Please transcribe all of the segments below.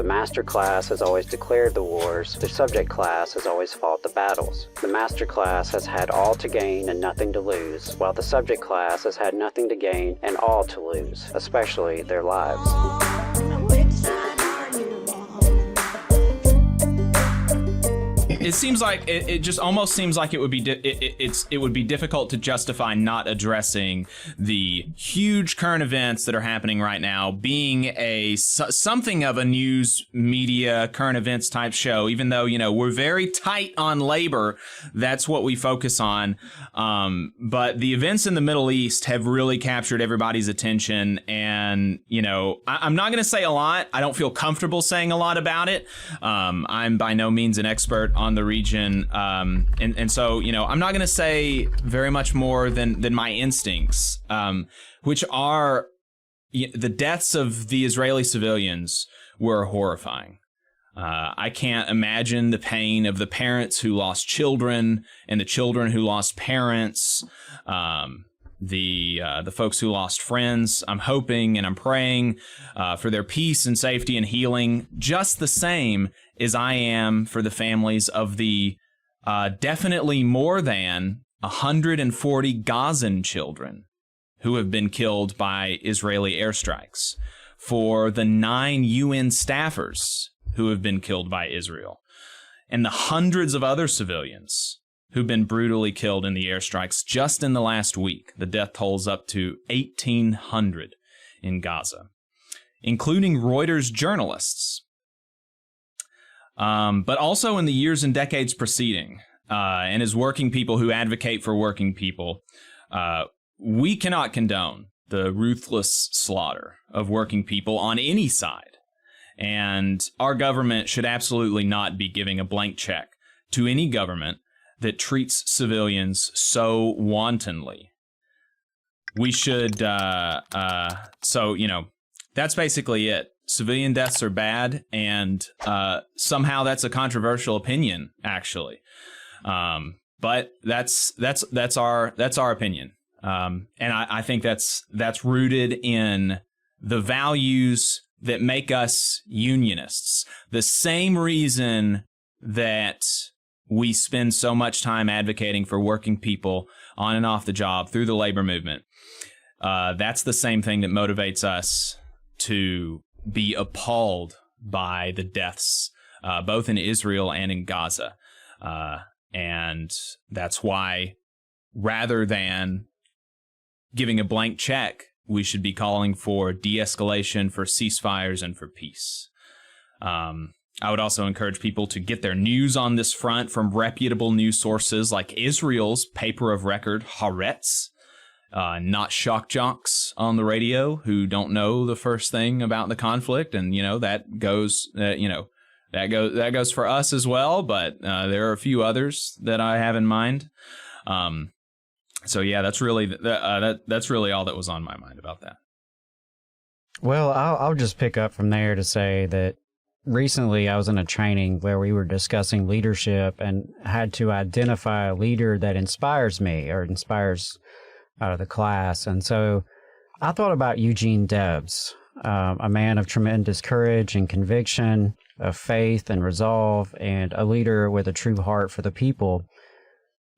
the master class has always declared the wars, the subject class has always fought the battles. The master class has had all to gain and nothing to lose, while the subject class has had nothing to gain and all to lose, especially their lives. It seems like it just almost seems like it would be it would be difficult to justify not addressing the huge current events that are happening right now, being something of a news media current events type show. Even though we're very tight on labor, that's what we focus on. But the events in the Middle East have really captured everybody's attention, and I'm not going to say a lot. I don't feel comfortable saying a lot about it. I'm by no means an expert on the region, and so I'm not going to say very much more than my instincts, which are the deaths of the Israeli civilians were horrifying. I can't imagine the pain of the parents who lost children and the children who lost parents, the folks who lost friends. I'm hoping and I'm praying for their peace and safety and healing, just the same as I am for the families of the definitely more than 140 Gazan children who have been killed by Israeli airstrikes, for the 9 UN staffers who have been killed by Israel, and the hundreds of other civilians who've been brutally killed in the airstrikes just in the last week. The death toll's up to 1,800 in Gaza, including Reuters journalists. But also in the years and decades preceding, and as working people who advocate for working people, we cannot condone the ruthless slaughter of working people on any side. And our government should absolutely not be giving a blank check to any government that treats civilians so wantonly. We should, so, that's basically it. Civilian deaths are bad, and somehow that's a controversial opinion, actually. But that's our opinion. And I think that's rooted in the values that make us unionists. The same reason that we spend so much time advocating for working people on and off the job through the labor movement. That's the same thing that motivates us to be appalled by the deaths, both in Israel and in Gaza. And that's why, rather than giving a blank check, we should be calling for de-escalation, for ceasefires, and for peace. I would also encourage people to get their news on this front from reputable news sources like Israel's paper of record, Haaretz, not shock jocks on the radio who don't know the first thing about the conflict, and that goes that goes for us as well. But there are a few others that I have in mind. So yeah, that's really that's really all that was on my mind about that. Well, I'll just pick up from there to say that recently I was in a training where we were discussing leadership and had to identify a leader that inspires me or inspires the class. And so I thought about Eugene Debs, a man of tremendous courage and conviction, of faith and resolve, and a leader with a true heart for the people.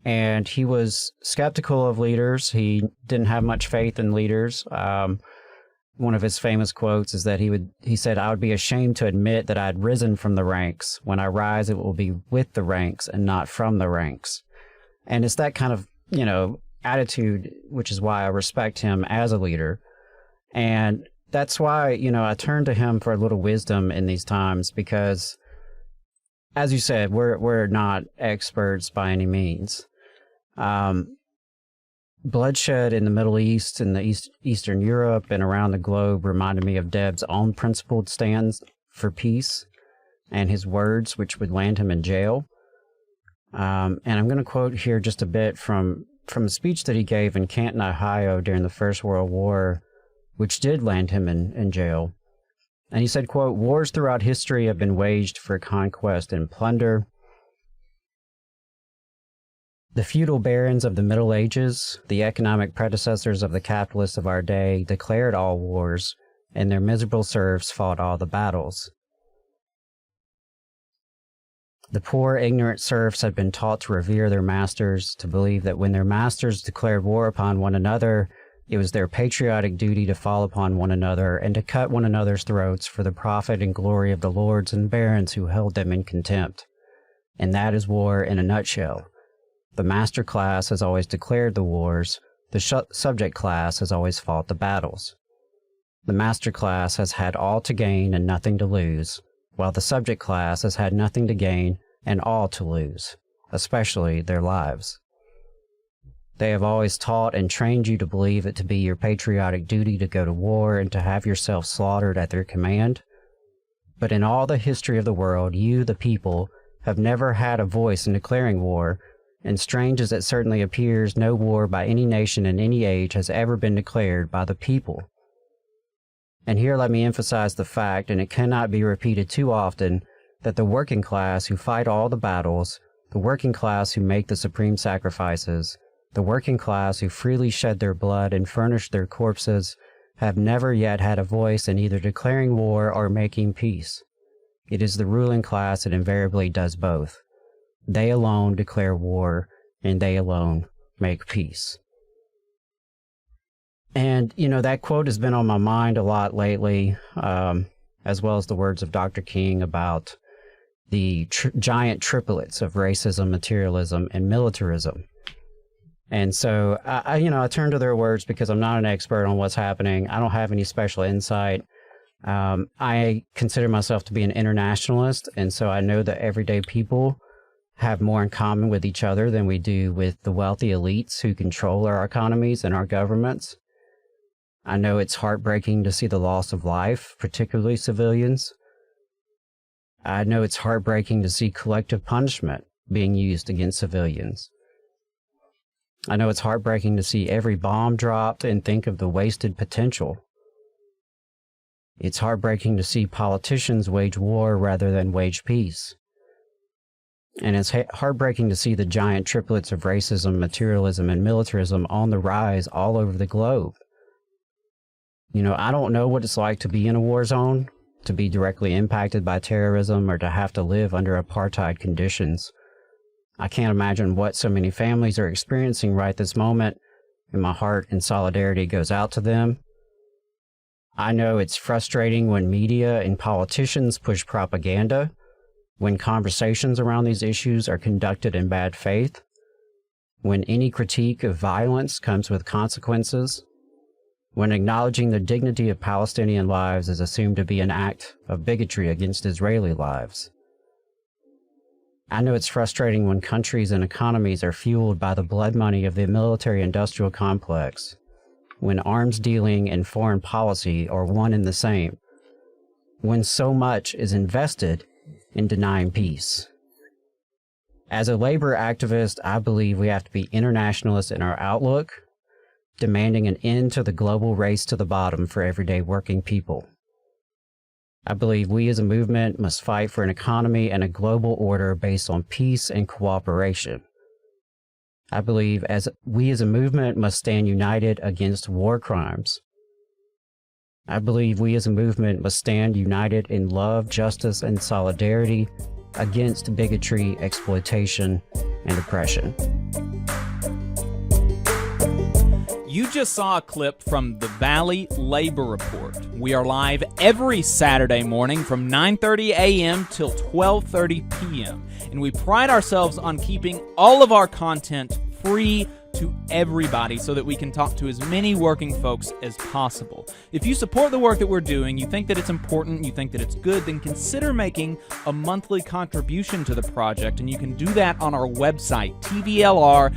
And he was skeptical of leaders. He didn't have much faith in leaders. One of his famous quotes is that he said, "I would be ashamed to admit that I had risen from the ranks. When I rise, it will be with the ranks and not from the ranks." And it's that kind of, attitude, which is why I respect him as a leader. And that's why, I turn to him for a little wisdom in these times, because, as you said, we're not experts by any means. Bloodshed in the Middle East and Eastern Europe and around the globe reminded me of Deb's own principled stands for peace and his words, which would land him in jail. And I'm going to quote here just a bit from a speech that he gave in Canton, Ohio during the First World War, which did land him in jail. And he said, quote, "Wars throughout history have been waged for conquest and plunder. The feudal barons of the Middle Ages, the economic predecessors of the capitalists of our day, declared all wars, and their miserable serfs fought all the battles. The poor, ignorant serfs had been taught to revere their masters, to believe that when their masters declared war upon one another, it was their patriotic duty to fall upon one another and to cut one another's throats for the profit and glory of the lords and barons who held them in contempt. And that is war in a nutshell. The master class has always declared the wars. The subject class has always fought the battles. The master class has had all to gain and nothing to lose, while the subject class has had nothing to gain and all to lose, especially their lives. They have always taught and trained you to believe it to be your patriotic duty to go to war and to have yourself slaughtered at their command. But in all the history of the world, you, the people, have never had a voice in declaring war, and strange as it certainly appears, no war by any nation in any age has ever been declared by the people. And here let me emphasize the fact, and it cannot be repeated too often, that the working class who fight all the battles, the working class who make the supreme sacrifices, the working class who freely shed their blood and furnish their corpses, have never yet had a voice in either declaring war or making peace. It is the ruling class that invariably does both. They alone declare war, and they alone make peace. And, that quote has been on my mind a lot lately, as well as the words of Dr. King about the giant triplets of racism, materialism, and militarism. And so, I turn to their words because I'm not an expert on what's happening. I don't have any special insight. I consider myself to be an internationalist, and so I know that everyday people have more in common with each other than we do with the wealthy elites who control our economies and our governments. I know it's heartbreaking to see the loss of life, particularly civilians. I know it's heartbreaking to see collective punishment being used against civilians. I know it's heartbreaking to see every bomb dropped and think of the wasted potential. It's heartbreaking to see politicians wage war rather than wage peace. And it's heartbreaking to see the giant triplets of racism, materialism, and militarism on the rise all over the globe. I don't know what it's like to be in a war zone, to be directly impacted by terrorism, or to have to live under apartheid conditions. I can't imagine what so many families are experiencing right this moment, and my heart and solidarity goes out to them. I know it's frustrating when media and politicians push propaganda, when conversations around these issues are conducted in bad faith, when any critique of violence comes with consequences, when acknowledging the dignity of Palestinian lives is assumed to be an act of bigotry against Israeli lives. I know it's frustrating when countries and economies are fueled by the blood money of the military-industrial complex, when arms dealing and foreign policy are one and the same, when so much is invested in denying peace. As a labor activist, I believe we have to be internationalists in our outlook, demanding an end to the global race to the bottom for everyday working people. I believe we as a movement must fight for an economy and a global order based on peace and cooperation. I believe we as a movement must stand united against war crimes. I believe we as a movement must stand united in love, justice, and solidarity against bigotry, exploitation, and oppression. You just saw a clip from the Valley Labor Report. We are live every Saturday morning from 9:30 a.m. till 12:30 p.m. And we pride ourselves on keeping all of our content free to everybody so that we can talk to as many working folks as possible. If you support the work that we're doing, you think that it's important, you think that it's good, then consider making a monthly contribution to the project, and you can do that on our website, tvlr.fm.